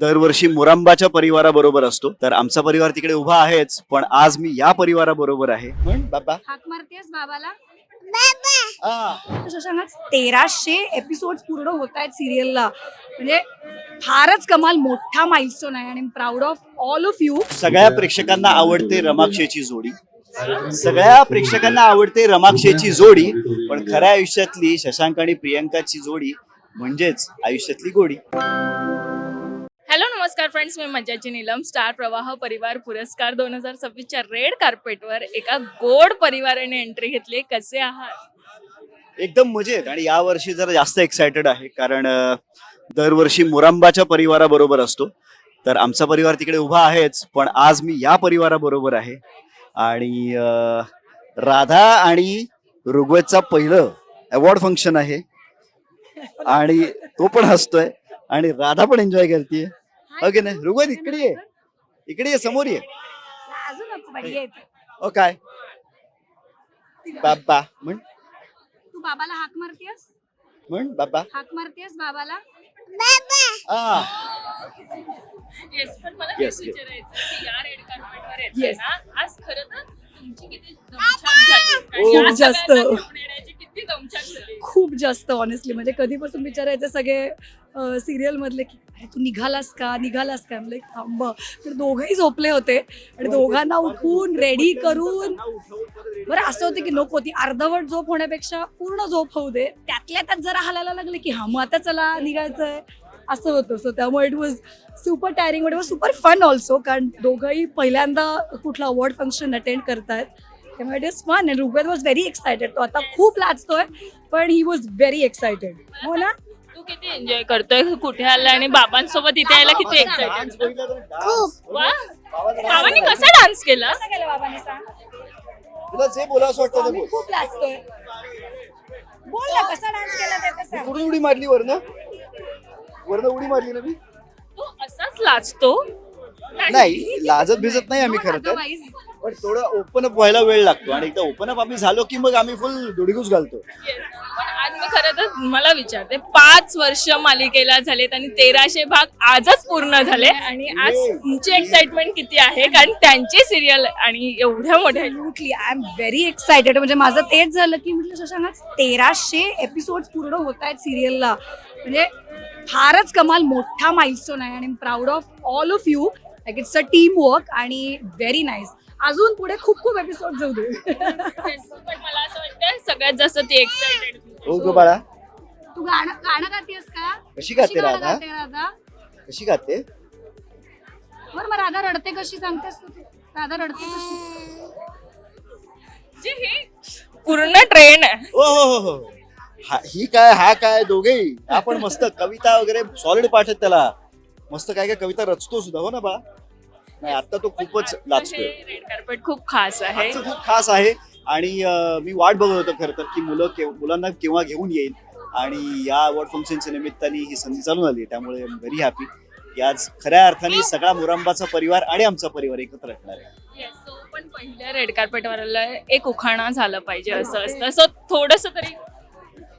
दरवर्षी मुरांबाच्या परिवाराबरोबर असतो, तर आमचा परिवार तिकडे उभा आहेच, पण आज मी या परिवाराबरोबर आहे. म्हण बाबा. हाक मारतेस बाबाला. आ, शशांक 1300 एपिसोड पूर्ण होत आहेत सिरियलला. म्हणजे फारच कमाल मोठा माइलस्टोन आहे आणि proud of all of you. सगळ्या प्रेक्षकांना आवडते रमाक्षेची जोडी. सगळ्या प्रेक्षकांना आवडते रमाक्षेची जोडी, पण खऱ्या आयुष्यातली शशांक आणि प्रियंकाची जोडी म्हणजेच आयुष्यातली गोडी. हॅलो नमस्कार फ्रेंड्स, मी मज्जाची नीलम. स्टार प्रवाह परिवार पुरस्कार 2026च्या रेड कार्पेटवर एका गोड परिवाराने एंट्री घेतली. कसे आहात? एकदम मजेत. आणि यावर्षी जरा जास्त एक्सायटेड आहे, कारण दरवर्षी मुरांबाच्या परिवाराबरोबर असतो, तर आमचा परिवार तिकडे उभा आहेच, पण आज मी या परिवाराबरोबर आहे. आणि राधा आणि ऋग्वेदचा पहिलं अवॉर्ड फंक्शन आहे आणि तो पण हसतोय आणि राधा पण एन्जॉय करते. ओके नाही ऋग्वेद, इकडे ये समोर ये. अजून बढिया आहे. ओ काय बाबा म्हण. तू बाबाला हाक मारतेस. म्हण बाबा. हाक मारतेस बाबाला. आ, येस, पण मला Yes, हेच yes. विचारायचं की या रेड कार्पेटवर Yes. येताना आज खरं तर तुमची किती दमछाक झाली आणि खूप या जास्त. सगळ्यांना घेऊन येण्याची किती दमछाक झाली. खूप जास्त ऑनेस्टली. म्हणजे कधीपासून विचारायचे सगळे सिरियल मधले की अरे तू निघालास का म्हणजे थांब. तर दोघंही झोपले होते आणि दोघांना उठवून रेडी करून बरं असं होतं की नको, ती अर्धवट झोप होण्यापेक्षा पूर्ण झोप होऊ दे. त्यातल्या त्यात जरा हालायला लागले की हा मग आता चला निघायचंय असं होतं. सो त्यामुळे it was super tiring, but it was super fun also, कारण दोघंही पहिल्यांदा कुठलं अवॉर्ड फंक्शन अटेंड करतायत. त्यामुळे इट इज फन. आणि ऋग्वेद वॉज व्हेरी एक्सायटेड. तो आता खूप लाजतोय, पण ही वॉज व्हेरी एक्सायटेड. हो ना? तू किती एन्जॉय करतोय? कुठे आला आणि बाबांसोबत इथे यायला किती एक्साइटेड. वा, बाबांनी कसा डान्स केला? कसं केलं बाबांनी सांग? तुला जे बोला असं वाटतं ते आम्ही बोल. खूप लाजतोय. बोल ना कसा डान्स केला ते तर सांग. कुठून उडी मारली वरनं उडी मारली ना मी. तू असाच लाजतो? नाही लाजत भिजत नाही आम्ही खरं तर, Otherwise, पण थोडं ओपन अप व्हायला वेळ लागतो आणि एकदा ओपन अप आम्ही झालो की मग आम्ही फुल दुडीगूस घालतो. Yes. पण आज मी खरं तर मला विचारते, 5 वर्ष मालिकेला झालेत आणि 1300 भाग आजच पूर्ण झाले आणि आज तुमची एक्साइटमेंट किती आहे? कारण त्यांची सिरियल आणि एवढ्या मोठ्या absolutely. I am very excited. म्हणजे माझं तेच झालं की म्हटलं शशांक 1300 एपिसोड पूर्ण होत आहेत सिरियलला. म्हणजे फारच कमाल मोठा माइलस्टोन आहे आणि proud of all of you. Like it's a team work आणि व्हेरी नाईस. अजून पुढे खूप खूप एपिसोड जाऊ दे. पण मला असं वाटतं सगळ्यात जास्त ती एक्साइटेड. हो ग बाळा. तू गाणं गाणं गातेस का? कशी गाते गाणं राधा? गाते राधा? कशी गाते? बरं मग राधा रडते कशी सांगतेस तू? राधा रडते कशी? हे पूर्ण ट्रेन आहे. हो हो हो हो. ही काय हा काय दोघेही आपण मस्त कविता वगैरे सॉलिड पाठ आहेत त्याला. मस्त काय काय कविता रचतो सुद्धा. हो ना बा. नाही आता तो खूपच लाजतोय. रेड कार्पेट खूप खास आहे. आजचं खूप खास आहे आणि मी वाट बघत होतो खरं तर की मुलांना केव्हा घेऊन येईल आणि या अवॉर्ड फंक्शनच्या निमित्ताने ही संधी चालून आली. त्यामुळे आय एम व्हेरी हॅपी की आज खऱ्या अर्थाने सगळा मुरांबाचा परिवार आणि आमचा परिवार एकत्र असणार आहे. Yes, so पण पहिल्या रेड कार्पेटवर एक उखाणा झालं पाहिजे असं असतं. सो थोडस तरी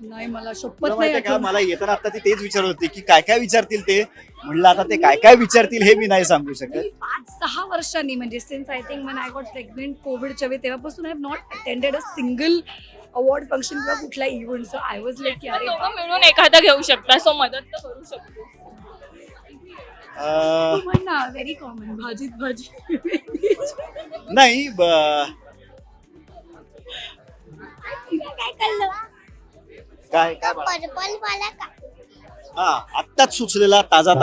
नाही मला शपथ तुला नाही माहितीये का, आठवत. मला येताना आता ती तेच विचारत होती की काय काय विचारतील ते. म्हणलं आता ते काय काय विचारतील हे मी नाही सांगू शकत. 5-6 वर्षांनी म्हणजे since I think when I got pregnant कोविडच्या वेळी तेव्हापासून I have not attended a single award function किंवा कुठला event. So I was like अरे दोघं मिळून एखादा घेऊ शकता. सो मदत तर करू शकतो. अं, तू म्हण ना व्हेरी कॉमन भाजीत भाजी. नाही काय कळलं? काय काय हा आत्ताच सुचलेला ताजा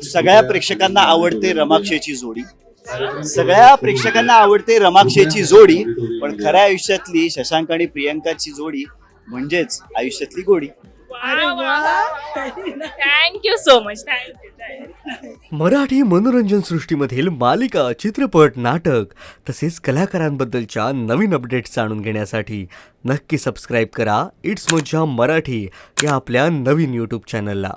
सगळ्या प्रेक्षकांना आवडते रमाक्षेची जोडी. सगळ्या प्रेक्षकांना आवडते रमाक्षेची जोडी, पण खऱ्या आयुष्यातली शशांक आणि प्रियंकाची जोडी म्हणजेच आयुष्यातली गोडी. Thank you so much. Thank you. Marathi मनोरंजन सृष्टीमधील मालिका, चित्रपट, नाटक तसेच कलाकारांबद्दलच्या नवीन अपडेट्स जाणून घेण्यासाठी नक्की सबस्क्राईब करा इट्स मज्जा मराठी या आपल्या नवीन यूट्यूब चॅनलला.